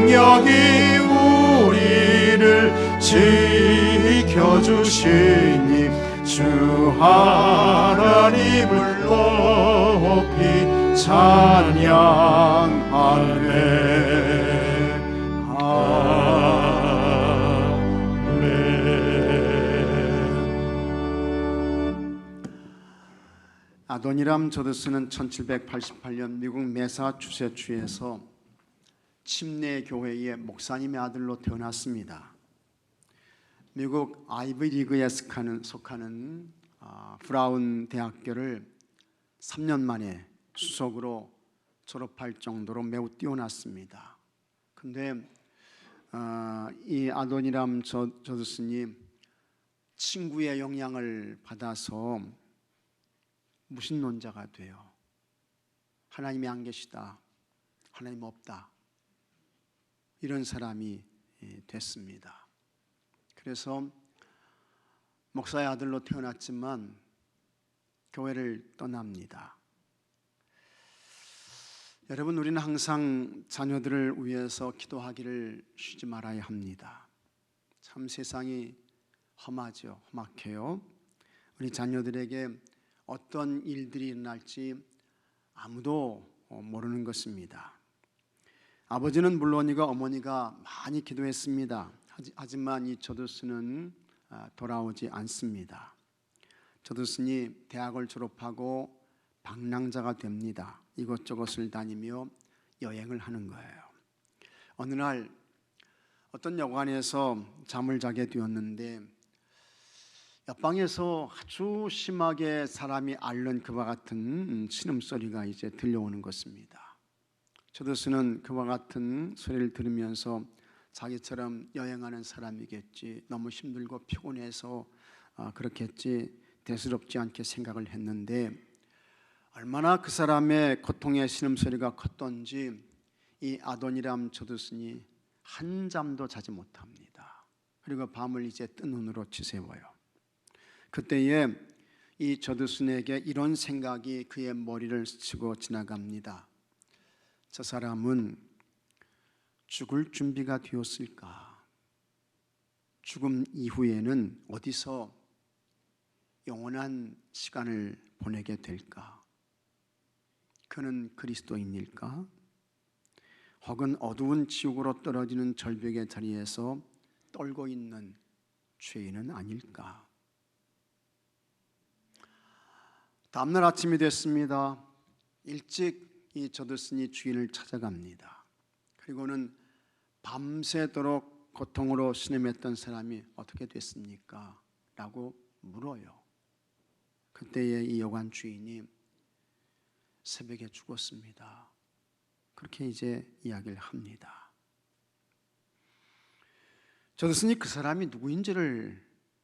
능력이 우리를 지켜주시니 주 하나님을 높이 찬양하네. 아도니람 저드스는 1788년 미국 매사추세츠에서 침례 교회의 목사님의 아들로 태어났습니다. 미국 아이비리그에 속하는 브라운 대학교를 3년 만에 수석으로 졸업할 정도로 매우 뛰어났습니다. 근데 이 아도니람 저드스님 친구의 영향을 받아서 무신론자가 돼요. 하나님이 안 계시다, 하나님 없다, 이런 사람이 됐습니다. 그래서 목사의 아들로 태어났지만 교회를 떠납니다. 여러분, 우리는 항상 자녀들을 위해서 기도하기를 쉬지 말아야 합니다. 참 세상이 험하죠. 험악해요. 우리 자녀들에게 어떤 일들이 일어날지 아무도 모르는 것입니다. 아버지는 물론이고 어머니가 많이 기도했습니다. 하지만 이 저드스는 돌아오지 않습니다. 저드스니 대학을 졸업하고 방랑자가 됩니다. 이곳저곳을 다니며 여행을 하는 거예요. 어느 날 어떤 여관에서 잠을 자게 되었는데 옆방에서 아주 심하게 사람이 앓는 그와 같은 신음소리가 이제 들려오는 것입니다. 저드스는 그와 같은 소리를 들으면서 자기처럼 여행하는 사람이겠지, 너무 힘들고 피곤해서 그렇겠지, 대수롭지 않게 생각을 했는데 얼마나 그 사람의 고통의 신음소리가 컸던지 이 아도니람 저드스니 한잠도 자지 못합니다. 그리고 밤을 이제 뜬 눈으로 지새워요. 그때에 이 저드슨에게 이런 생각이 그의 머리를 스치고 지나갑니다. 저 사람은 죽을 준비가 되었을까? 죽음 이후에는 어디서 영원한 시간을 보내게 될까? 그는 그리스도인일까? 혹은 어두운 지옥으로 떨어지는 절벽의 자리에서 떨고 있는 죄인은 아닐까? 다음날 아침이 됐습니다. 일찍 이 저드슨이 주인을 찾아갑니다. 그리고는 밤새도록 고통으로 신음했던 사람이 어떻게 됐습니까? 라고 물어요. 그때에 이 여관 주인이 새벽에 죽었습니다. 그렇게 이제 이야기를 합니다. 저드슨이 그 사람이 누구인지를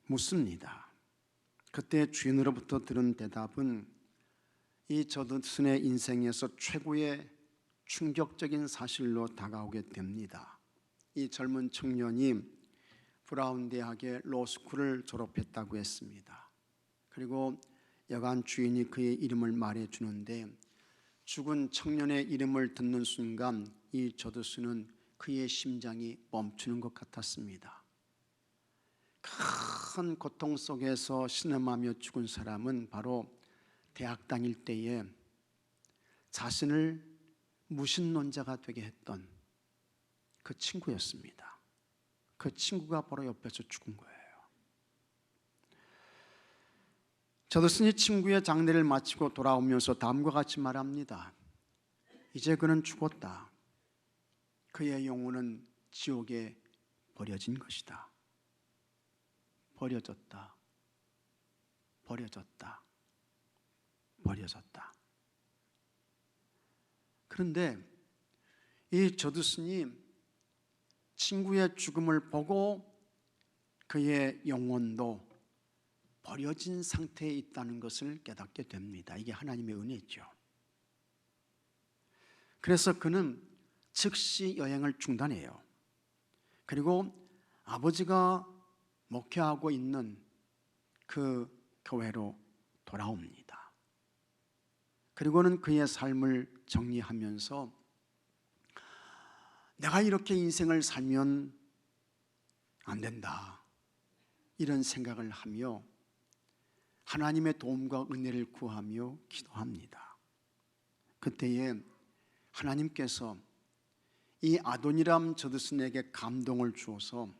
묻습니다. 그때 주인으로부터 들은 대답은 이 저드슨의 인생에서 최고의 충격적인 사실로 다가오게 됩니다. 이 젊은 청년이 브라운 대학의 로스쿨을 졸업했다고 했습니다. 그리고 여관 주인이 그의 이름을 말해주는데 죽은 청년의 이름을 듣는 순간 이 저드슨은 그의 심장이 멈추는 것 같았습니다. 큰 고통 속에서 신음하며 죽은 사람은 바로 대학 다닐 때에 자신을 무신론자가 되게 했던 그 친구였습니다. 그 친구가 바로 옆에서 죽은 거예요. 저드슨이 친구의 장례를 마치고 돌아오면서 다음과 같이 말합니다. 이제 그는 죽었다. 그의 영혼은 지옥에 버려진 것이다. 버려졌다. 버려졌다. 버려졌다. 그런데 이 저드슨이 친구의 죽음을 보고 그의 영혼도 버려진 상태에 있다는 것을 깨닫게 됩니다. 이게 하나님의 은혜죠. 그래서 그는 즉시 여행을 중단해요. 그리고 아버지가 목회하고 있는 그 교회로 돌아옵니다. 그리고는 그의 삶을 정리하면서 내가 이렇게 인생을 살면 안 된다, 이런 생각을 하며 하나님의 도움과 은혜를 구하며 기도합니다. 그때에 하나님께서 이 아도니람 저드슨에게 감동을 주어서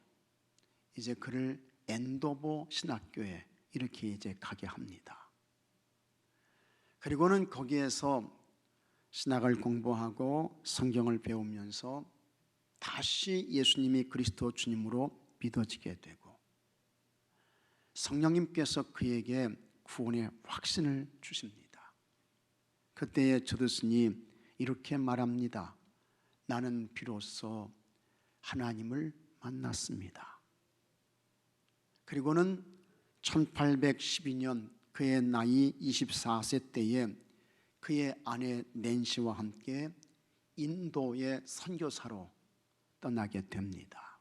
이제 그를 엔도보 신학교에 이렇게 이제 가게 합니다. 그리고는 거기에서 신학을 공부하고 성경을 배우면서 다시 예수님이 그리스도 주님으로 믿어지게 되고 성령님께서 그에게 구원의 확신을 주십니다. 그때에 저드슨이 이렇게 말합니다. 나는 비로소 하나님을 만났습니다. 그리고는 1812년 그의 나이 24세 때에 그의 아내 낸시와 함께 인도의 선교사로 떠나게 됩니다.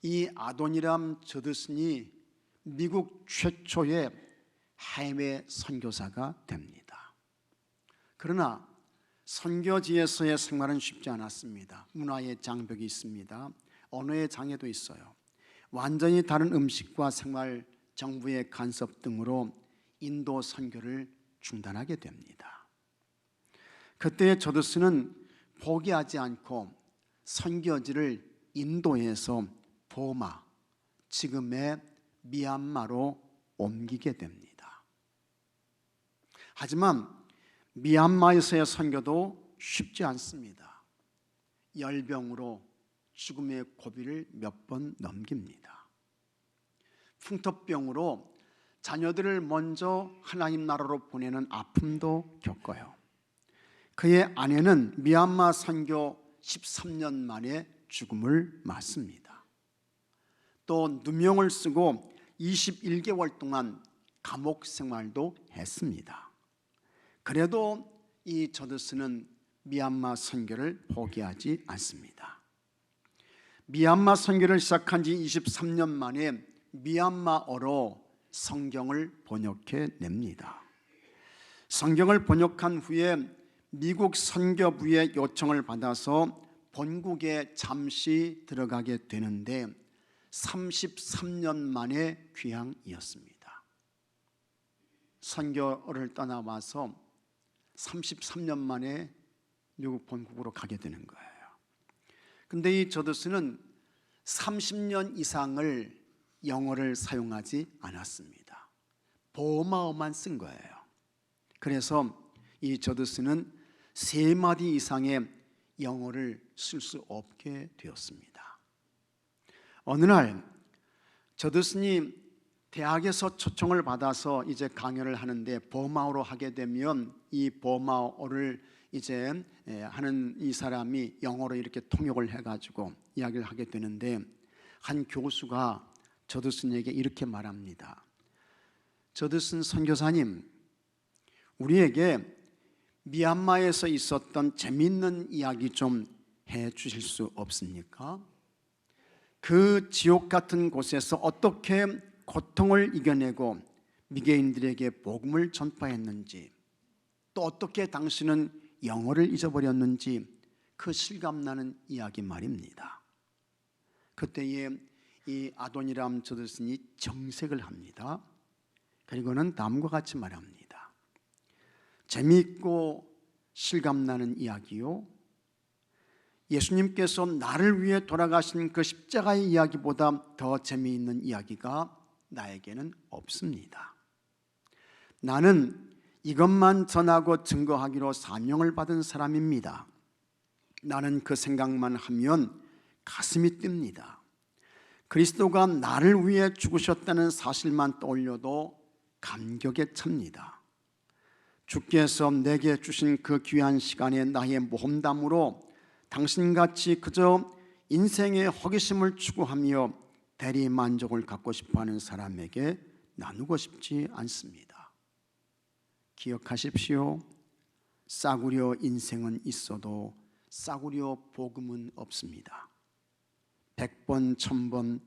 이 아도니람 저드슨이 미국 최초의 해외 선교사가 됩니다. 그러나 선교지에서의 생활은 쉽지 않았습니다. 문화의 장벽이 있습니다. 언어의 장애도 있어요. 완전히 다른 음식과 생활, 정부의 간섭 등으로 인도 선교를 중단하게 됩니다. 그때 저드슨은 포기하지 않고 선교지를 인도에서 버마, 지금의 미얀마로 옮기게 됩니다. 하지만 미얀마에서의 선교도 쉽지 않습니다. 열병으로 죽음의 고비를 몇 번 넘깁니다. 풍토병으로 자녀들을 먼저 하나님 나라로 보내는 아픔도 겪어요. 그의 아내는 미얀마 선교 13년 만에 죽음을 맞습니다. 또 누명을 쓰고 21개월 동안 감옥 생활도 했습니다. 그래도 이 저드슨은 미얀마 선교를 포기하지 않습니다. 미얀마 선교를 시작한 지 23년 만에 미얀마어로 성경을 번역해 냅니다. 성경을 번역한 후에 미국 선교부의 요청을 받아서 본국에 잠시 들어가게 되는데 33년 만의 귀향이었습니다. 선교를 떠나와서 33년 만에 미국 본국으로 가게 되는 거예요. 근데 이 저드슨은 30년 이상을 영어를 사용하지 않았습니다. 버마어만 쓴 거예요. 그래서 이 저드슨은 3마디 이상의 영어를 쓸 수 없게 되었습니다. 어느 날 저드슨이 대학에서 초청을 받아서 이제 강연을 하는데 버마어로 하게 되면 이 버마어를 이제 하는 이 사람이 영어로 이렇게 통역을 해가지고 이야기를 하게 되는데 한 교수가 저드슨에게 이렇게 말합니다. 저드슨 선교사님, 우리에게 미얀마에서 있었던 재미있는 이야기 좀 해주실 수 없습니까? 그 지옥 같은 곳에서 어떻게 고통을 이겨내고 미개인들에게 복음을 전파했는지, 또 어떻게 당신은 영어를 잊어버렸는지 그 실감나는 이야기 말입니다. 그때에 이 아도니람 저드슨이 정색을 합니다. 그리고는 다음과 같이 말합니다. 재미있고 실감나는 이야기요, 예수님께서 나를 위해 돌아가신 그 십자가의 이야기보다 더 재미있는 이야기가 나에게는 없습니다. 나는 이것만 전하고 증거하기로 사명을 받은 사람입니다. 나는 그 생각만 하면 가슴이 뜁니다. 그리스도가 나를 위해 죽으셨다는 사실만 떠올려도 감격에 찹니다. 주께서 내게 주신 그 귀한 시간에 나의 모험담으로 당신같이 그저 인생의 허기심을 추구하며 대리 만족을 갖고 싶어하는 사람에게 나누고 싶지 않습니다. 기억하십시오. 싸구려 인생은 있어도 싸구려 복음은 없습니다. 100번, 1000번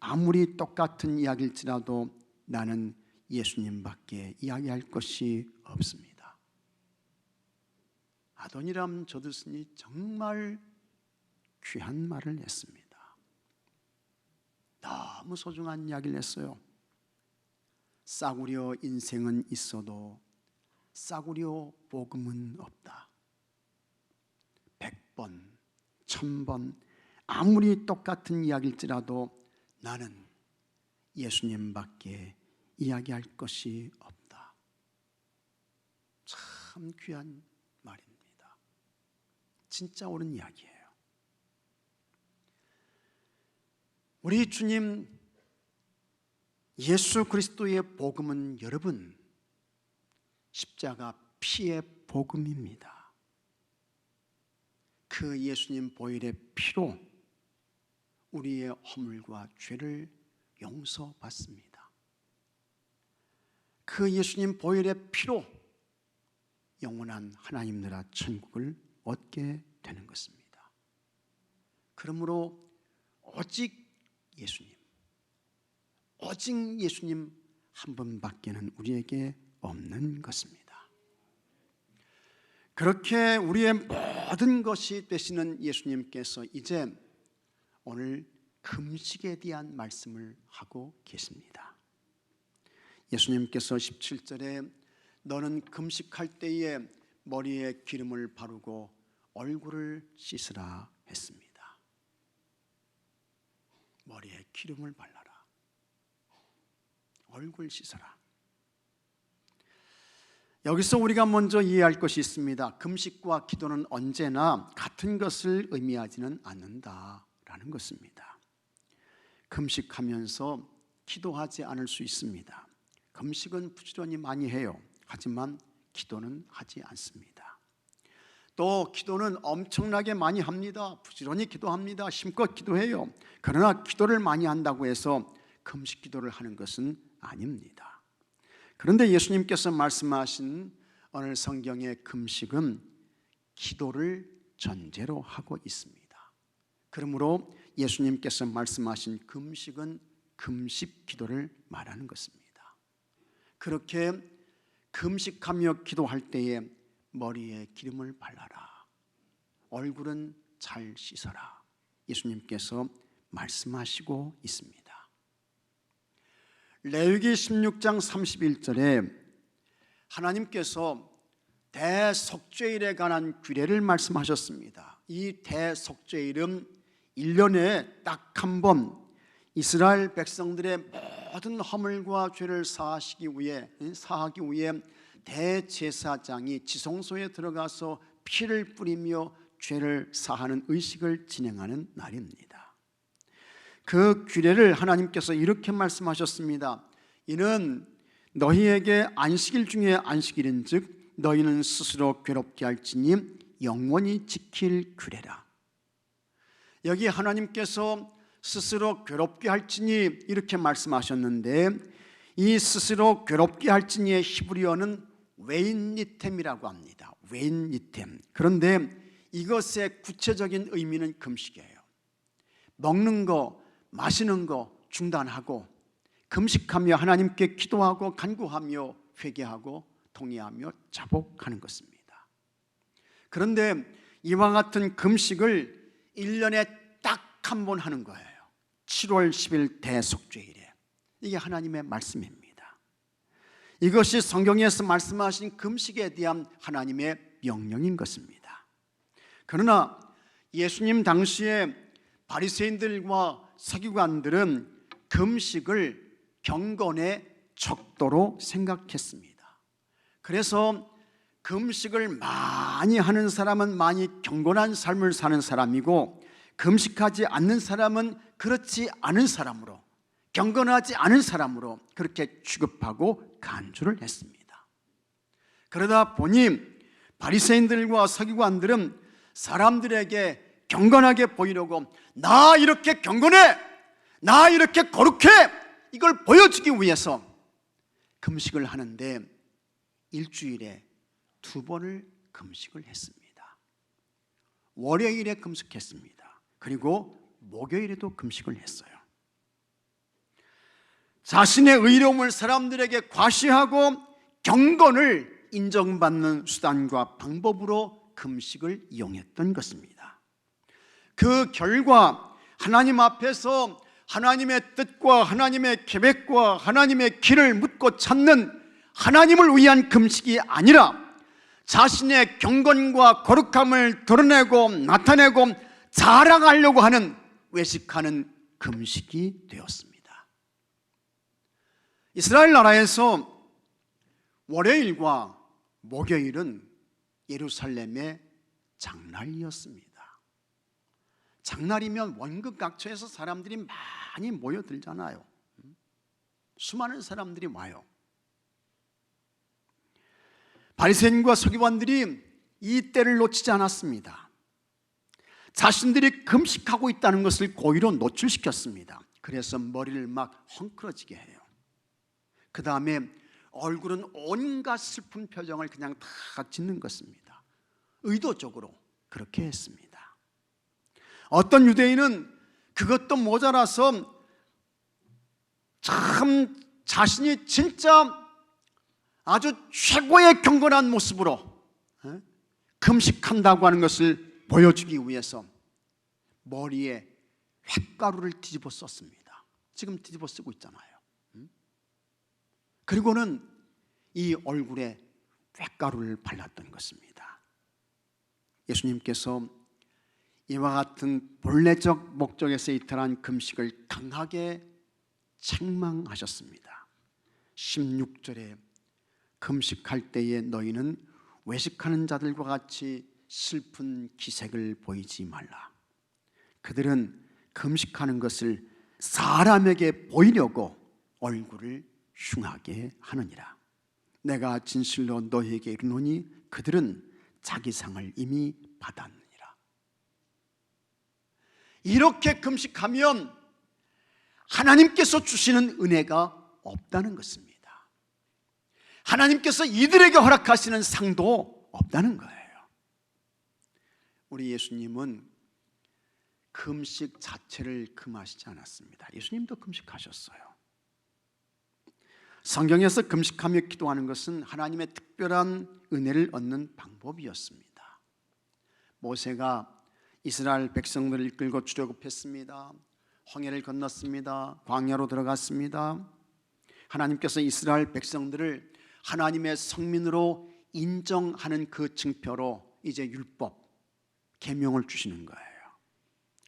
아무리 똑같은 이야기일지라도 나는 예수님밖에 이야기할 것이 없습니다. 아도니람 저드슨이 정말 귀한 말을 했습니다. 너무 소중한 이야기를 했어요. 싸구려 인생은 있어도 싸구려 복음은 없다. 100번, 1000번 아무리 똑같은 이야기일지라도 나는 예수님밖에 이야기할 것이 없다. 참 귀한 말입니다. 진짜 옳은 이야기예요. 우리 주님 예수 그리스도의 복음은 여러분 십자가 피의 복음입니다. 그 예수님 보혈의 피로 우리의 허물과 죄를 용서받습니다. 그 예수님 보혈의 피로 영원한 하나님 나라 천국을 얻게 되는 것입니다. 그러므로 오직 예수님 한 분밖에는 우리에게 없는 것입니다. 그렇게 우리의 모든 것이 되시는 예수님께서 이제 오늘 금식에 대한 말씀을 하고 계십니다. 예수님께서 17절에 너는 금식할 때에 머리에 기름을 바르고 얼굴을 씻으라 했습니다. 머리에 기름을 발라라. 얼굴 씻어라. 여기서 우리가 먼저 이해할 것이 있습니다. 금식과 기도는 언제나 같은 것을 의미하지는 않는다라는 것입니다. 금식하면서 기도하지 않을 수 있습니다. 금식은 부지런히 많이 해요. 하지만 기도는 하지 않습니다. 또 기도는 엄청나게 많이 합니다. 부지런히 기도합니다. 힘껏 기도해요. 그러나 기도를 많이 한다고 해서 금식 기도를 하는 것은 아닙니다. 그런데 예수님께서 말씀하신 오늘 성경의 금식은 기도를 전제로 하고 있습니다. 그러므로 예수님께서 말씀하신 금식은 금식 기도를 말하는 것입니다. 그렇게 금식하며 기도할 때에 머리에 기름을 발라라. 얼굴은 잘 씻어라. 예수님께서 말씀하시고 있습니다. 레위기 16장 31절에 하나님께서 대속죄일에 관한 규례를 말씀하셨습니다. 이 대속죄일은 1년에 딱 한 번 이스라엘 백성들의 모든 허물과 죄를 사하기 위해 대제사장이 지성소에 들어가서 피를 뿌리며 죄를 사하는 의식을 진행하는 날입니다. 그 규례를 하나님께서 이렇게 말씀하셨습니다. 이는 너희에게 안식일 중에 안식일인즉 너희는 스스로 괴롭게 할지니 영원히 지킬 규례라. 여기 하나님께서 스스로 괴롭게 할지니 이렇게 말씀하셨는데, 이 스스로 괴롭게 할지니의 히브리어는 웨인니템이라고 합니다. 웨인니템. 그런데 이것의 구체적인 의미는 금식이에요. 먹는 거, 마시는 거 중단하고 금식하며 하나님께 기도하고 간구하며 회개하고 통회하며 자복하는 것입니다. 그런데 이와 같은 금식을 1년에 딱 한 번 하는 거예요. 7월 10일 대속죄일에. 이게 하나님의 말씀입니다. 이것이 성경에서 말씀하신 금식에 대한 하나님의 명령인 것입니다. 그러나 예수님 당시에 바리새인들과 서기관들은 금식을 경건의 척도로 생각했습니다. 그래서 금식을 많이 하는 사람은 많이 경건한 삶을 사는 사람이고, 금식하지 않는 사람은 그렇지 않은 사람으로, 경건하지 않은 사람으로 그렇게 취급하고 간주를 했습니다. 그러다 보니 바리새인들과 서기관들은 사람들에게 경건하게 보이려고, 나 이렇게 경건해, 나 이렇게 거룩해, 이걸 보여주기 위해서 금식을 하는데 일주일에 2번을 금식을 했습니다. 월요일에 금식했습니다. 그리고 목요일에도 금식을 했어요. 자신의 의로움을 사람들에게 과시하고 경건을 인정받는 수단과 방법으로 금식을 이용했던 것입니다. 그 결과 하나님 앞에서 하나님의 뜻과 하나님의 계획과 하나님의 길을 묻고 찾는 하나님을 위한 금식이 아니라 자신의 경건과 거룩함을 드러내고 나타내고 자랑하려고 하는 외식하는 금식이 되었습니다. 이스라엘 나라에서 월요일과 목요일은 예루살렘의 장날이었습니다. 장날이면 원극 각처에서 사람들이 많이 모여들잖아요. 수많은 사람들이 와요. 바리새인과 서기관들이 이 때를 놓치지 않았습니다. 자신들이 금식하고 있다는 것을 고의로 노출시켰습니다. 그래서 머리를 막 헝클어지게 해요. 그 다음에 얼굴은 온갖 슬픈 표정을 그냥 다 짓는 것입니다. 의도적으로 그렇게 했습니다. 어떤 유대인은 그것도 모자라서 참 자신이 진짜 아주 최고의 경건한 모습으로 금식한다고 하는 것을 보여주기 위해서 머리에 홧가루를 뒤집어 썼습니다. 지금 뒤집어 쓰고 있잖아요. 그리고는 이 얼굴에 홧가루를 발랐던 것입니다. 예수님께서 이와 같은 본래적 목적에서 이탈한 금식을 강하게 책망하셨습니다. 16절에 금식할 때에 너희는 외식하는 자들과 같이 슬픈 기색을 보이지 말라. 그들은 금식하는 것을 사람에게 보이려고 얼굴을 흉하게 하느니라. 내가 진실로 너희에게 이르노니 그들은 자기 상을 이미 받았느니라. 이렇게 금식하면 하나님께서 주시는 은혜가 없다는 것입니다. 하나님께서 이들에게 허락하시는 상도 없다는 거예요. 우리 예수님은 금식 자체를 금하시지 않았습니다. 예수님도 금식하셨어요. 성경에서 금식하며 기도하는 것은 하나님의 특별한 은혜를 얻는 방법이었습니다. 모세가 이스라엘 백성들을 이끌고 출애굽했습니다. 홍해를 건넜습니다. 광야로 들어갔습니다. 하나님께서 이스라엘 백성들을 하나님의 성민으로 인정하는 그 증표로 이제 율법, 계명을 주시는 거예요.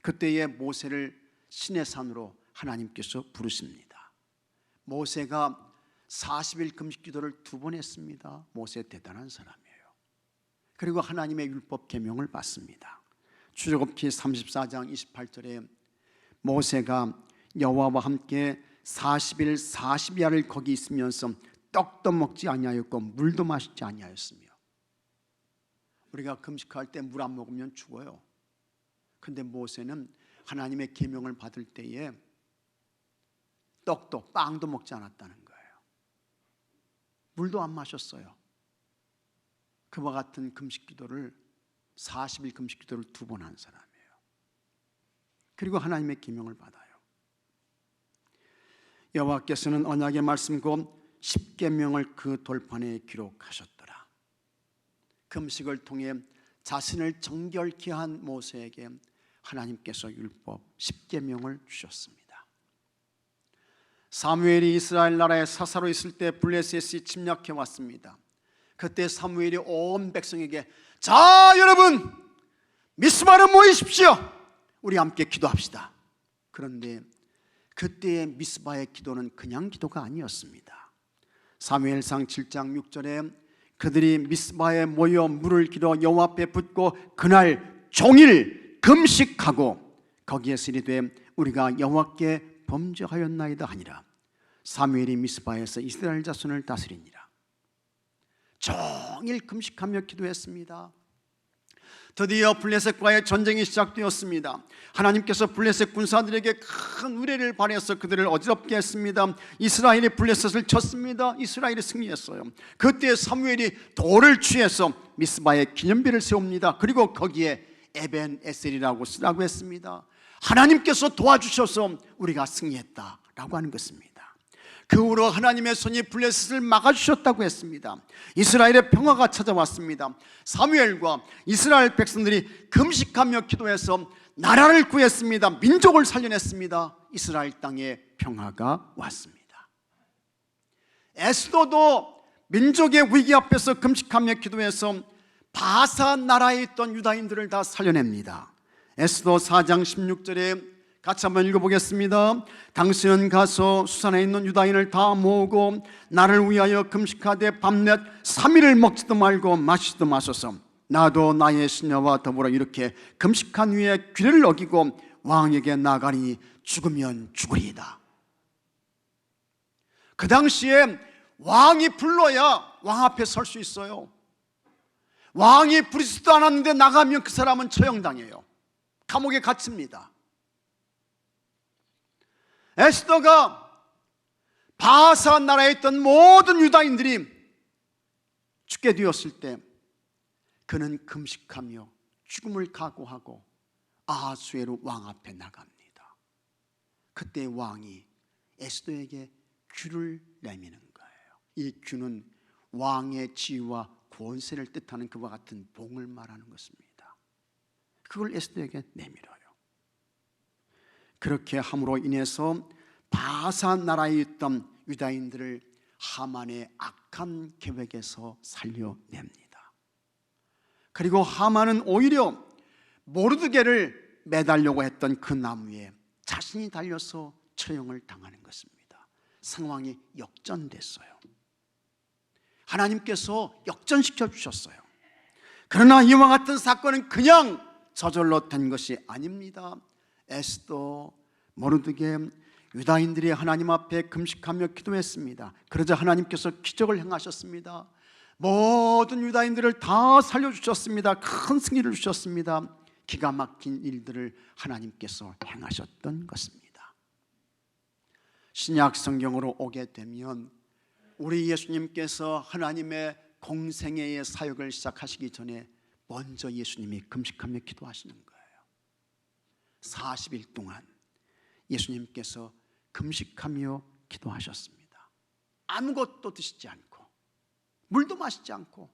그때에 모세를 시내산으로 하나님께서 부르십니다. 모세가 40일 금식 기도를 2번 했습니다. 모세 대단한 사람이에요. 그리고 하나님의 율법 계명을 받습니다. 출애굽기 34장 28절에 모세가 여호와와 함께 40일 40야를 거기 있으면서 떡도 먹지 아니하였고 물도 마시지 아니하였으며, 우리가 금식할 때 물 안 먹으면 죽어요. 근데 모세는 하나님의 계명을 받을 때에 떡도 빵도 먹지 않았다는 거예요. 물도 안 마셨어요. 그와 같은 금식 기도를 40일 금식 기도를 2번 한 사람이에요. 그리고 하나님의 계명을 받아요. 여호와께서는 언약의 말씀 곧 10계명을 그 돌판에 기록하셨더라. 금식을 통해 자신을 정결케 한 모세에게 하나님께서 율법 10계명을 주셨습니다. 사무엘이 이스라엘 나라에 사사로 있을 때 블레셋이 침략해 왔습니다. 그때 사무엘이 온 백성에게 자 여러분 미스바로 모이십시오. 우리 함께 기도합시다. 그런데 그때의 미스바의 기도는 그냥 기도가 아니었습니다. 사무엘상 7장 6절에 그들이 미스바에 모여 물을 기도 여호와 앞에 붓고 그날 종일 금식하고 거기에서 이르되 우리가 여호와께 범죄하였나이다 하니라. 사무엘이 미스바에서 이스라엘 자손을 다스리니라. 종일 금식하며 기도했습니다. 드디어 블레셋과의 전쟁이 시작되었습니다. 하나님께서 블레셋 군사들에게 큰 의뢰를 발해서 그들을 어지럽게 했습니다. 이스라엘이 블레셋을 쳤습니다. 이스라엘이 승리했어요. 그때 사무엘이 돌을 취해서 미스바에 기념비를 세웁니다. 그리고 거기에 에벤 에셀이라고 쓰라고 했습니다. 하나님께서 도와주셔서 우리가 승리했다라고 하는 것입니다. 그 후로 하나님의 손이 블레셋을 막아주셨다고 했습니다. 이스라엘의 평화가 찾아왔습니다. 사무엘과 이스라엘 백성들이 금식하며 기도해서 나라를 구했습니다. 민족을 살려냈습니다. 이스라엘 땅에 평화가 왔습니다. 에스더도 민족의 위기 앞에서 금식하며 기도해서 바사 나라에 있던 유다인들을 다 살려냅니다. 에스더 4장 16절에 같이 한번 읽어보겠습니다. 당신은 가서 수산에 있는 유다인을 다 모으고 나를 위하여 금식하되 밤낮 3일을 먹지도 말고 마시지도 마소서. 나도 나의 시녀와 더불어 이렇게 금식한 후에 규례를 어기고 왕에게 나가니 죽으면 죽으리이다. 그 당시에 왕이 불러야 왕 앞에 설 수 있어요. 왕이 부르지도 않았는데 나가면 그 사람은 처형당해요. 감옥에 갇힙니다. 에스더가 바사 나라에 있던 모든 유다인들이 죽게 되었을 때 그는 금식하며 죽음을 각오하고 아하수에로 왕 앞에 나갑니다. 그때 왕이 에스더에게 규를 내미는 거예요. 이 규는 왕의 지위와 권세를 뜻하는 그와 같은 봉을 말하는 것입니다. 그걸 에스더에게 내밀어요. 그렇게 함으로 인해서 바사 나라에 있던 유다인들을 하만의 악한 계획에서 살려냅니다. 그리고 하만은 오히려 모르드게를 매달려고 했던 그 나무에 자신이 달려서 처형을 당하는 것입니다. 상황이 역전됐어요. 하나님께서 역전시켜 주셨어요. 그러나 이와 같은 사건은 그냥 저절로 된 것이 아닙니다. 에스더, 모르드게, 유다인들이 하나님 앞에 금식하며 기도했습니다. 그러자 하나님께서 기적을 행하셨습니다. 모든 유다인들을 다 살려주셨습니다. 큰 승리를 주셨습니다. 기가 막힌 일들을 하나님께서 행하셨던 것입니다. 신약 성경으로 오게 되면 우리 예수님께서 하나님의 공생애의 사역을 시작하시기 전에 먼저 예수님이 금식하며 기도하시는 거예요. 40일 동안 예수님께서 금식하며 기도하셨습니다. 아무것도 드시지 않고 물도 마시지 않고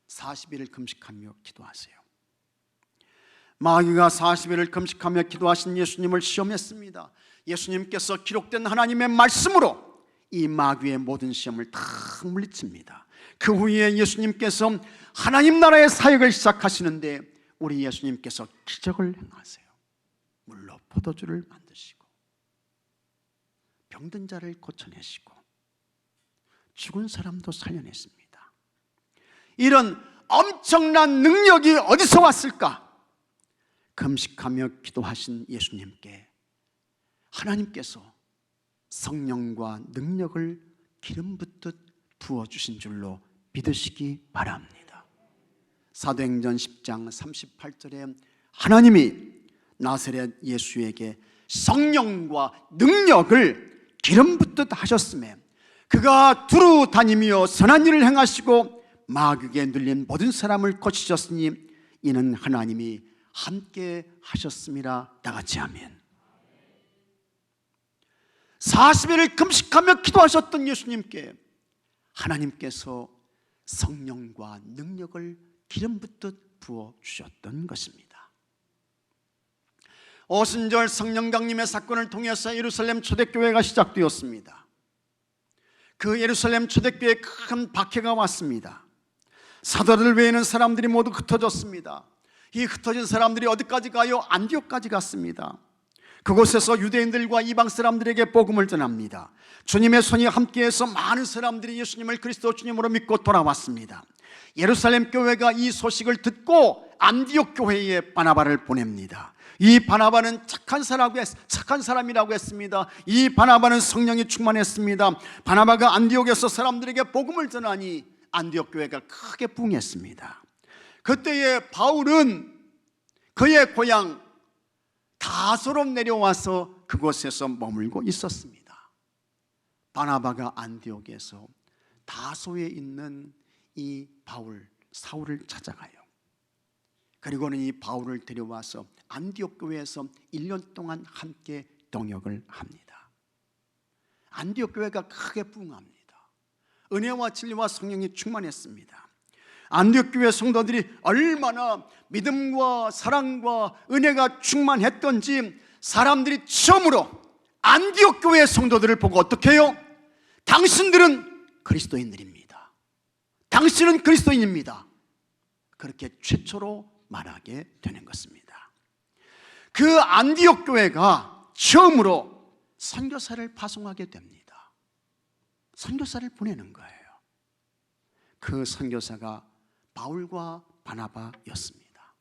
40일을 금식하며 기도하세요. 마귀가 40일을 금식하며 기도하신 예수님을 시험했습니다. 예수님께서 기록된 하나님의 말씀으로 이 마귀의 모든 시험을 다 물리칩니다. 그 후에 예수님께서 하나님 나라의 사역을 시작하시는데 우리 예수님께서 기적을 행하세요. 물로 포도주를 만드시고 병든 자를 고쳐내시고 죽은 사람도 살려냈습니다. 이런 엄청난 능력이 어디서 왔을까? 금식하며 기도하신 예수님께 하나님께서 성령과 능력을 기름 붓듯 부어주신 줄로 믿으시기 바랍니다. 사도행전 10장 38절에 하나님이 나사렛 예수에게 성령과 능력을 기름 붓듯 하셨음에 그가 두루 다니며 선한 일을 행하시고 마귀에 눌린 모든 사람을 고치셨으니 이는 하나님이 함께 하셨음이라. 다같이 아멘. 40일을 금식하며 기도하셨던 예수님께 하나님께서 성령과 능력을 기름 붓듯 부어주셨던 것입니다. 오순절 성령 강림의 사건을 통해서 예루살렘 초대교회가 시작되었습니다. 그 예루살렘 초대교회에 큰 박해가 왔습니다. 사도들 외에는 사람들이 모두 흩어졌습니다. 이 흩어진 사람들이 어디까지 가요? 안디옥까지 갔습니다. 그곳에서 유대인들과 이방 사람들에게 복음을 전합니다. 주님의 손이 함께해서 많은 사람들이 예수님을 그리스도 주님으로 믿고 돌아왔습니다. 예루살렘 교회가 이 소식을 듣고 안디옥 교회에 바나바를 보냅니다. 이 바나바는 착한 사람이라고 했습니다. 이 바나바는 성령이 충만했습니다. 바나바가 안디옥에서 사람들에게 복음을 전하니 안디옥 교회가 크게 부흥했습니다. 그때에 바울은 그의 고향 다소로 내려와서 그곳에서 머물고 있었습니다. 바나바가 안디옥에서 다소에 있는 이 사울을 찾아가요. 그리고는 이 바울을 데려와서 안디옥 교회에서 1년 동안 함께 동역을 합니다. 안디옥 교회가 크게 부흥합니다. 은혜와 진리와 성령이 충만했습니다. 안디옥 교회 성도들이 얼마나 믿음과 사랑과 은혜가 충만했던지 사람들이 처음으로 안디옥 교회 성도들을 보고 어떻게 해요? 당신들은 그리스도인들입니다. 당신은 그리스도인입니다. 그렇게 최초로 말하게 되는 것입니다. 그 안디옥 교회가 처음으로 선교사를 파송하게 됩니다. 선교사를 보내는 거예요. 그 선교사가 바울과 바나바였습니다.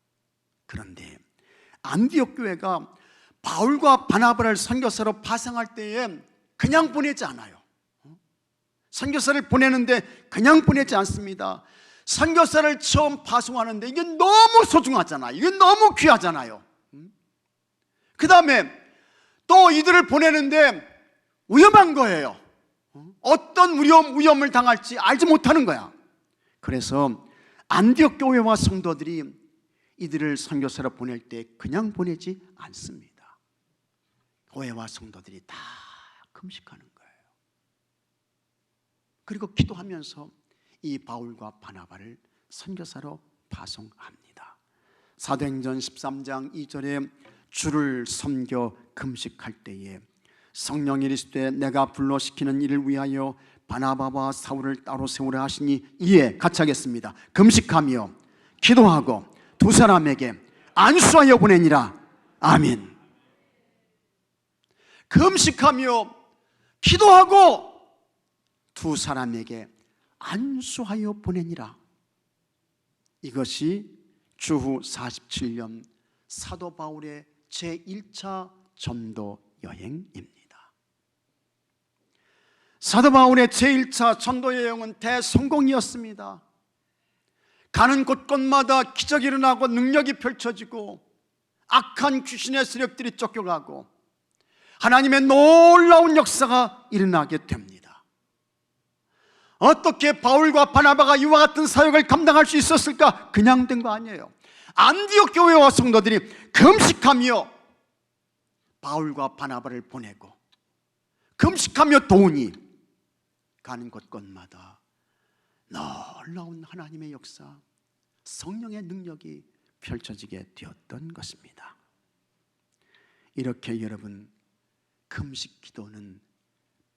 그런데 안디옥 교회가 바울과 바나바를 선교사로 파송할 때에 그냥 보내지 않아요. 선교사를 보내는데 그냥 보내지 않습니다. 선교사를 처음 파송하는데 이게 너무 소중하잖아요. 이게 너무 귀하잖아요. 그 다음에 또 이들을 보내는데 위험한 거예요. 어떤 위험을 당할지 알지 못하는 거야. 그래서 안디옥 교회와 성도들이 이들을 선교사로 보낼 때 그냥 보내지 않습니다. 교회와 성도들이 다 금식하는 거예요. 그리고 기도하면서 이 바울과 바나바를 선교사로 파송합니다. 사도행전 13장 2절에 주를 섬겨 금식할 때에 성령이 이르시되 내가 불러시키는 일을 위하여 바나바와 사울을 따로 세우라 하시니 이에 같이 하겠습니다. 금식하며 기도하고 두 사람에게 안수하여 보내니라. 아멘. 금식하며 기도하고 두 사람에게 안수하여 보내니라. 이것이 주후 47년 사도 바울의 제1차 전도 여행입니다. 사도 바울의 제1차 전도 여행은 대성공이었습니다. 가는 곳곳마다 기적이 일어나고 능력이 펼쳐지고 악한 귀신의 세력들이 쫓겨가고 하나님의 놀라운 역사가 일어나게 됩니다. 어떻게 바울과 바나바가 이와 같은 사역을 감당할 수 있었을까? 그냥 된 거 아니에요. 안디옥 교회와 성도들이 금식하며 바울과 바나바를 보내고 금식하며 도우니 가는 곳곳마다 놀라운 하나님의 역사, 성령의 능력이 펼쳐지게 되었던 것입니다. 이렇게 여러분, 금식 기도는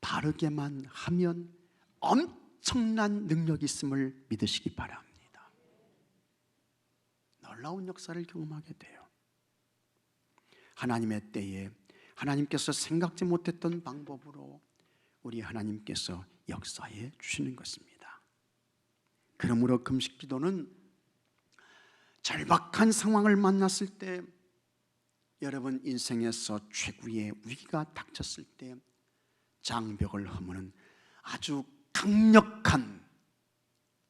바르게만 하면 엄청난 능력이 있음을 믿으시기 바랍니다. 놀라운 역사를 경험하게 돼요. 하나님의 때에 하나님께서 생각지 못했던 방법으로 우리 하나님께서 역사해 주시는 것입니다. 그러므로 금식 기도는 절박한 상황을 만났을 때, 여러분 인생에서 최고의 위기가 닥쳤을 때 장벽을 허무는 아주 강력한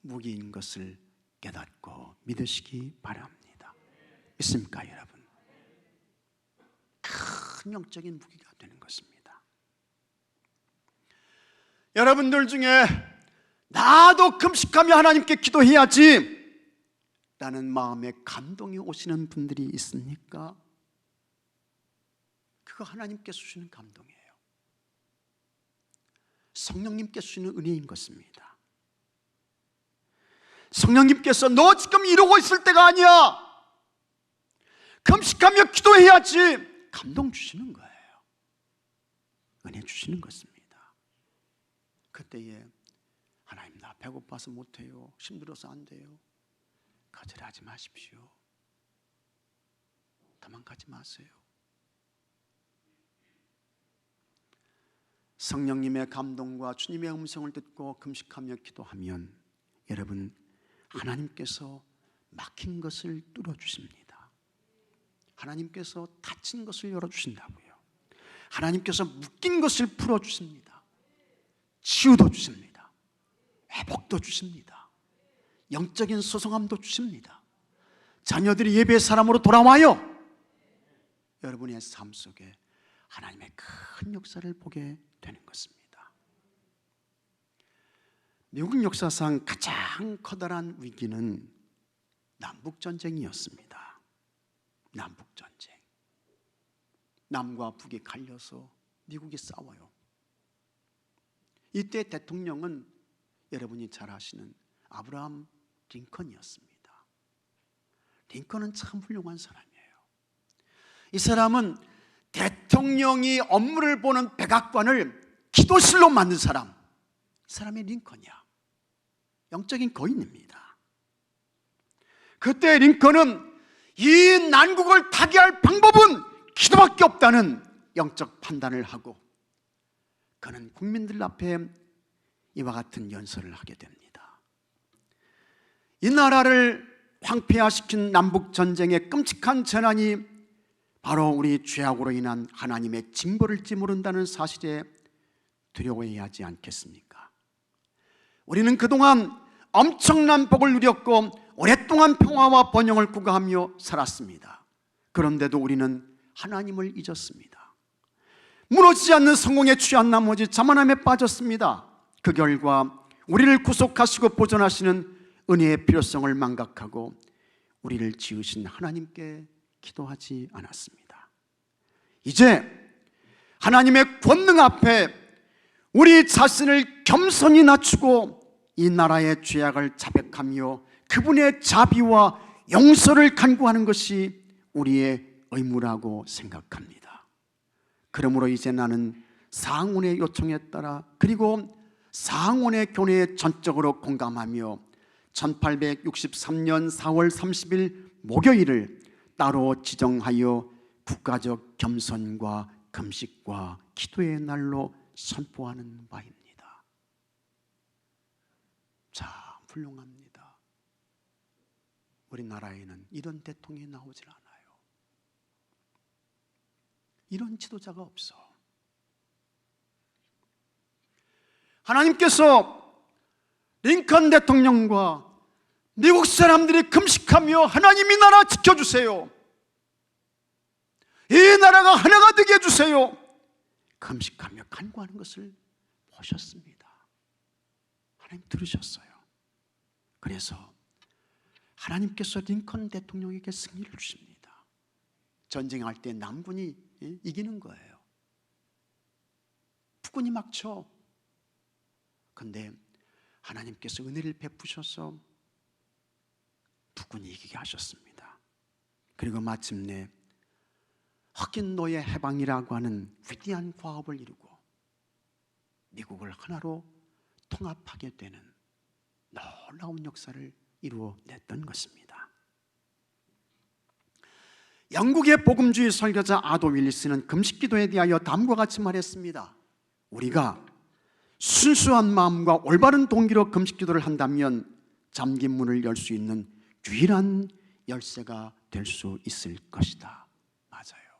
무기인 것을 깨닫고 믿으시기 바랍니다. 믿습니까 여러분? 큰 영적인 무기가 되는 것입니다. 여러분들 중에 나도 금식하며 하나님께 기도해야지 라는 마음에 감동이 오시는 분들이 있습니까? 그거 하나님께서 주시는 감동이에요. 성령님께서 주시는 은혜인 것입니다. 성령님께서 너 지금 이러고 있을 때가 아니야, 금식하며 기도해야지, 감동 주시는 거예요. 은혜 주시는 것입니다. 그때에 하나님 나 배고파서 못해요, 힘들어서 안 돼요, 거절하지 마십시오. 도망가지 마세요. 성령님의 감동과 주님의 음성을 듣고 금식하며 기도하면 여러분, 하나님께서 막힌 것을 뚫어주십니다. 하나님께서 닫힌 것을 열어주신다고요. 하나님께서 묶인 것을 풀어주십니다. 치유도 주십니다. 회복도 주십니다. 영적인 소성함도 주십니다. 자녀들이 예배의 사람으로 돌아와요. 여러분의 삶 속에 하나님의 큰 역사를 보게 되는 것입니다. 미국 역사상 가장 커다란 위기는 남북전쟁이었습니다. 남북전쟁. 남과 북이 갈려서 미국이 싸워요. 이때 대통령은 여러분이 잘 아시는 아브라함 링컨이었습니다. 링컨은 참 훌륭한 사람이에요. 이 사람은 대통령이 업무를 보는 백악관을 기도실로 만든 사람, 이 사람이 링컨이야. 영적인 거인입니다. 그때 링컨은 이 난국을 타개할 방법은 기도밖에 없다는 영적 판단을 하고 그는 국민들 앞에 이와 같은 연설을 하게 됩니다. 이 나라를 황폐화시킨 남북전쟁의 끔찍한 재난이 바로 우리 죄악으로 인한 하나님의 징벌일지 모른다는 사실에 두려워해야 하지 않겠습니까? 우리는 그동안 엄청난 복을 누렸고 오랫동안 평화와 번영을 구가하며 살았습니다. 그런데도 우리는 하나님을 잊었습니다. 무너지지 않는 성공에 취한 나머지 자만함에 빠졌습니다. 그 결과 우리를 구속하시고 보존하시는 은혜의 필요성을 망각하고 우리를 지으신 하나님께 기도하지 않았습니다. 이제 하나님의 권능 앞에 우리 자신을 겸손히 낮추고 이 나라의 죄악을 자백하며 그분의 자비와 용서를 간구하는 것이 우리의 의무라고 생각합니다. 그러므로 이제 나는 상원의 요청에 따라 그리고 상원의 교례에 전적으로 공감하며 1863년 4월 30일 목요일을 따로 지정하여 국가적 겸손과 금식과 기도의 날로 선포하는 바입니다. 참 훌륭합니다. 우리나라에는 이런 대통령이 나오질 않아요. 이런 지도자가 없어. 하나님께서 링컨 대통령과 미국 사람들이 금식하며 하나님 이 나라 지켜주세요, 이 나라가 하나가 되게 해주세요, 금식하며 간구하는 것을 보셨습니다. 하나님 들으셨어요. 그래서 하나님께서 링컨 대통령에게 승리를 주십니다. 전쟁할 때 남군이 이기는 거예요. 북군이 막 쳐. 근데 하나님께서 은혜를 베푸셔서 북군이 이기게 하셨습니다. 그리고 마침내 흑인노예 해방이라고 하는 위대한 과업을 이루고 미국을 하나로 통합하게 되는 놀라운 역사를 이루어냈던 것입니다. 영국의 복음주의 설교자 아도 윌리스는 금식기도에 대하여 다음과 같이 말했습니다. 우리가 순수한 마음과 올바른 동기로 금식기도를 한다면 잠긴 문을 열 수 있는 유일한 열쇠가 될 수 있을 것이다. 맞아요.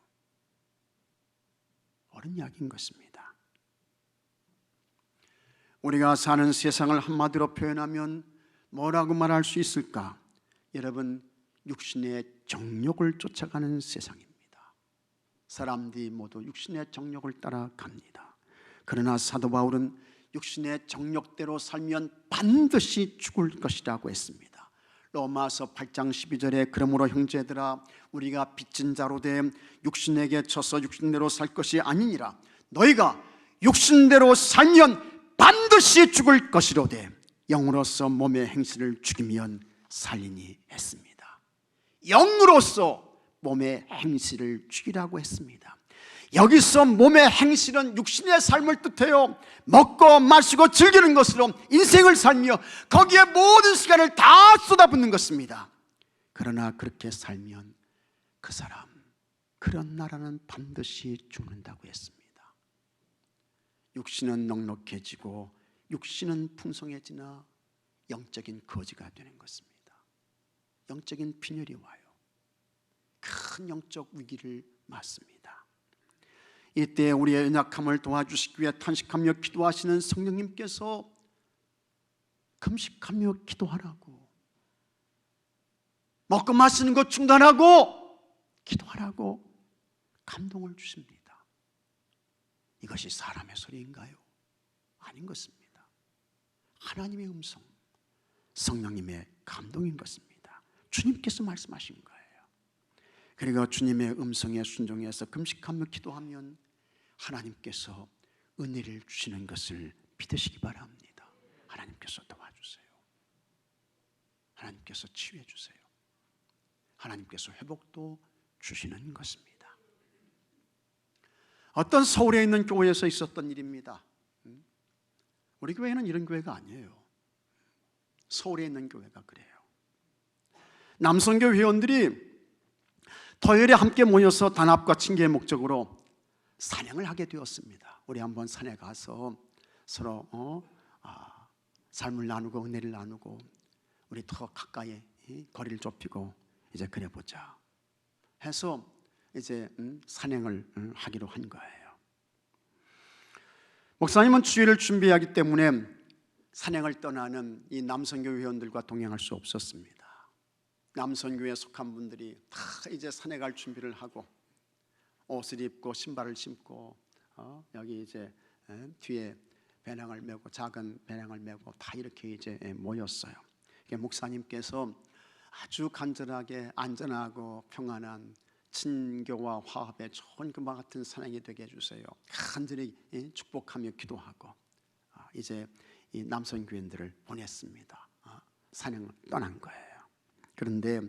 옳은 이야기인 것입니다. 우리가 사는 세상을 한마디로 표현하면 뭐라고 말할 수 있을까? 여러분, 육신의 정욕을 쫓아가는 세상입니다. 사람들이 모두 육신의 정욕을 따라갑니다. 그러나 사도 바울은 육신의 정욕대로 살면 반드시 죽을 것이라고 했습니다. 로마서 8장 12절에 그러므로 형제들아 우리가 빚진 자로 돼 육신에게 져서 육신대로 살 것이 아니니라. 너희가 육신대로 살면 반드시 죽을 것이로되 영으로서 몸의 행실을 죽이면 살리니 했습니다. 영으로서 몸의 행실을 죽이라고 했습니다. 여기서 몸의 행실은 육신의 삶을 뜻해요. 먹고 마시고 즐기는 것으로 인생을 살며 거기에 모든 시간을 다 쏟아붓는 것입니다. 그러나 그렇게 살면 그 사람, 그런 나라는 반드시 죽는다고 했습니다. 육신은 넉넉해지고 육신은 풍성해지나 영적인 거지가 되는 것입니다. 영적인 빈혈이 와요. 큰 영적 위기를 맞습니다. 이때 우리의 연약함을 도와주시기 위해 탄식하며 기도하시는 성령님께서 금식하며 기도하라고, 먹고 마시는 것 중단하고 기도하라고 감동을 주십니다. 이것이 사람의 소리인가요? 아닌 것입니다. 하나님의 음성, 성령님의 감동인 것입니다. 주님께서 말씀하신 거예요. 그리고 주님의 음성에 순종해서 금식하며 기도하면 하나님께서 은혜를 주시는 것을 믿으시기 바랍니다. 하나님께서 도와주세요. 하나님께서 치유해 주세요. 하나님께서 회복도 주시는 것입니다. 어떤 서울에 있는 교회에서 있었던 일입니다. 우리 교회는 이런 교회가 아니에요. 서울에 있는 교회가 그래요. 남선교 회원들이 토요일에 함께 모여서 단합과 친교의 목적으로 산행을 하게 되었습니다. 우리 한번 산에 가서 서로 삶을 나누고 은혜를 나누고 우리 더 가까이 거리를 좁히고 이제 그래 보자 해서 이제 산행을 하기로 한 거예요. 목사님은 주일을 준비하기 때문에 산행을 떠나는 이 남선교 회원들과 동행할 수 없었습니다. 남선교에 속한 분들이 다 이제 산에 갈 준비를 하고 옷을 입고 신발을 신고 여기 이제 뒤에 배낭을 메고 작은 배낭을 메고 다 이렇게 이제 모였어요. 목사님께서 아주 간절하게 안전하고 평안한 친교와 화합에 좋은 그와 같은 산행이 되게 해주세요. 간절히 축복하며 기도하고 이제 이 남선교인들을 보냈습니다. 산행을 떠난 거예요. 그런데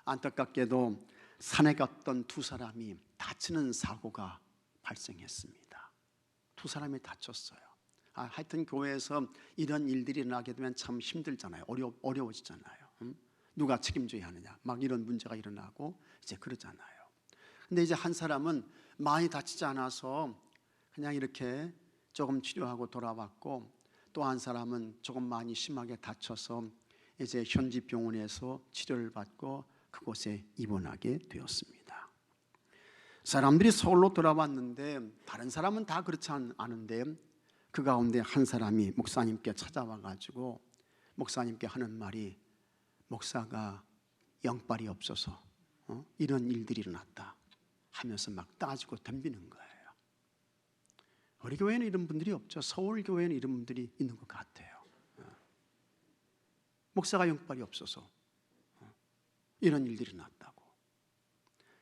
안타깝게도 산에 갔던 두 사람이 다치는 사고가 발생했습니다. 두 사람이 다쳤어요. 하여튼 교회에서 이런 일들이 일어나게 되면 참 힘들잖아요. 어려워지잖아요. 누가 책임져야 하느냐 막 이런 문제가 일어나고 이제 그러잖아요. 근데 이제 한 사람은 많이 다치지 않아서 그냥 이렇게 조금 치료하고 돌아왔고, 또 한 사람은 조금 많이 심하게 다쳐서 이제 현지 병원에서 치료를 받고 그곳에 입원하게 되었습니다. 사람들이 서울로 돌아왔는데 다른 사람은 다 그렇지 않은데 그 가운데 한 사람이 목사님께 찾아와 가지고 목사님께 하는 말이, 목사가 영빨이 없어서 이런 일들이 일어났다 하면서 막 따지고 덤비는 거예요. 우리 교회는 이런 분들이 없죠. 서울 교회는 이런 분들이 있는 것 같아요. 목사가 영빨이 없어서 이런 일들이 일어났다고.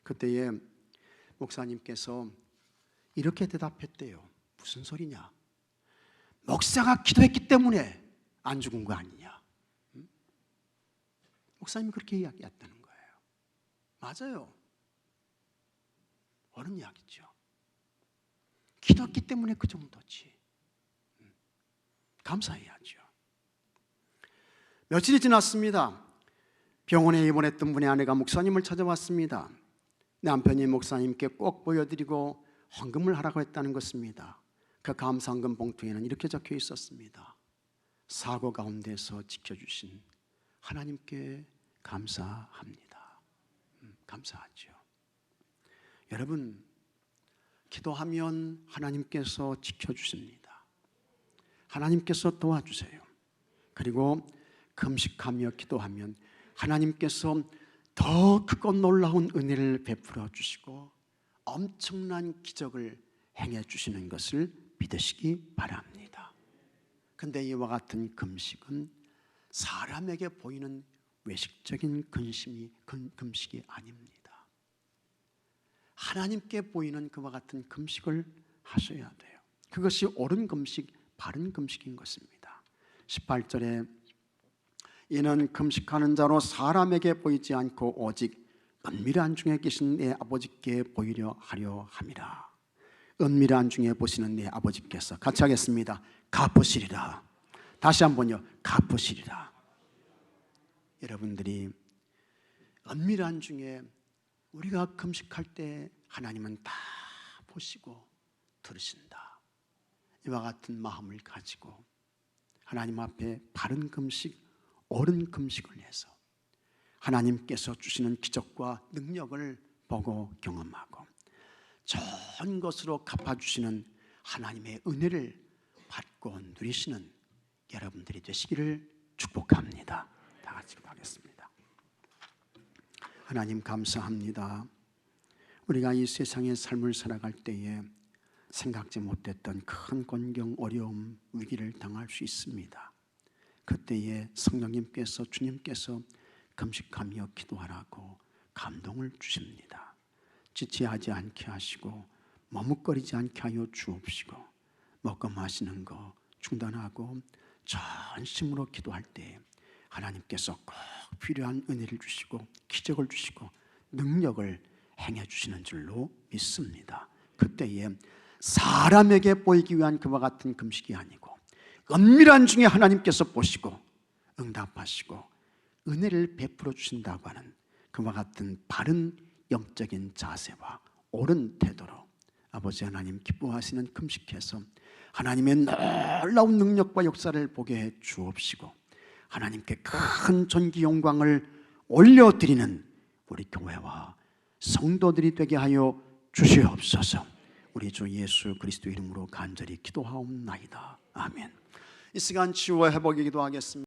그때에 목사님께서 이렇게 대답했대요. 무슨 소리냐? 목사가 기도했기 때문에 안 죽은 거 아니냐? 목사님이 그렇게 이야기했다는 거예요. 맞아요. 옳은 이야기죠. 기도했기 때문에 그 정도지. 감사해야죠. 며칠이 지났습니다. 병원에 입원했던 분의 아내가 목사님을 찾아왔습니다. 남편이 목사님께 꼭 보여드리고 헌금을 하라고 했다는 것입니다. 그 감사헌금 봉투에는 이렇게 적혀 있었습니다. 사고 가운데서 지켜주신 하나님께 감사합니다. 감사하죠. 여러분, 기도하면 하나님께서 지켜주십니다. 하나님께서 도와주세요. 그리고 금식하며 기도하면 하나님께서 더 크고 놀라운 은혜를 베풀어 주시고 엄청난 기적을 행해 주시는 것을 믿으시기 바랍니다. 그런데 이와 같은 금식은 사람에게 보이는 외식적인 금식이 아닙니다. 하나님께 보이는 그와 같은 금식을 하셔야 돼요. 그것이 옳은 금식, 바른 금식인 것입니다. 18절에 이는 금식하는 자로 사람에게 보이지 않고 오직 은밀한 중에 계신 내 아버지께 보이려 하려 함이라. 은밀한 중에 보시는 내 아버지께서, 같이 하겠습니다. 갚으시리라. 다시 한번요. 갚으시리라. 여러분들이 은밀한 중에 우리가 금식할 때 하나님은 다 보시고 들으신다. 이와 같은 마음을 가지고 하나님 앞에 바른 금식, 옳은 금식을 해서 하나님께서 주시는 기적과 능력을 보고 경험하고 좋은 것으로 갚아주시는 하나님의 은혜를 받고 누리시는 여러분들이 되시기를 축복합니다. 다 같이 기도하겠습니다. 하나님 감사합니다. 우리가 이 세상의 삶을 살아갈 때에 생각지 못했던 큰 곤경, 어려움, 위기를 당할 수 있습니다. 그때에 성령님께서, 주님께서 금식하며 기도하라고 감동을 주십니다. 지체하지 않게 하시고 머뭇거리지 않게 하여 주옵시고 먹고 마시는 거 중단하고 전심으로 기도할 때 하나님께서 꼭 필요한 은혜를 주시고 기적을 주시고 능력을 행해 주시는 줄로 믿습니다. 그때에 사람에게 보이기 위한 그와 같은 금식이 아니고 은밀한 중에 하나님께서 보시고 응답하시고 은혜를 베풀어 주신다고 하는 그와 같은 바른 영적인 자세와 옳은 태도로 아버지 하나님 기뻐하시는 금식해서 하나님의 놀라운 능력과 역사를 보게 해 주옵시고 하나님께 큰 존귀 영광을 올려드리는 우리 교회와 성도들이 되게 하여 주시옵소서. 우리 주 예수 그리스도 이름으로 간절히 기도하옵나이다. 아멘. 이 시간 치유와 회복에 기도하겠습니다.